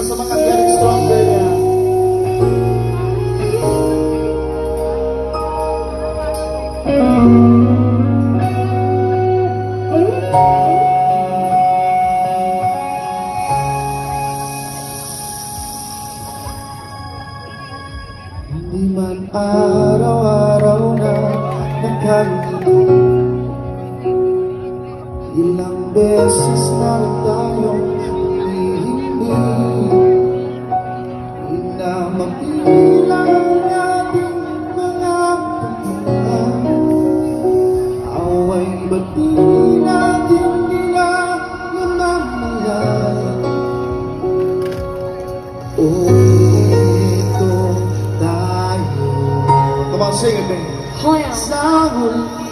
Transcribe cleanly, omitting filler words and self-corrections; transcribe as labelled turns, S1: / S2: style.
S1: sa mga getting stronger niya. Hindi man araw-araw na nagkaroon, ilang beses na lang tayong humihingi, di na mapilang ang ating mga pagmamahal. Away ba't di natin nila namamalayan? Ito tayo. Come on, sing it, baby. Sa huli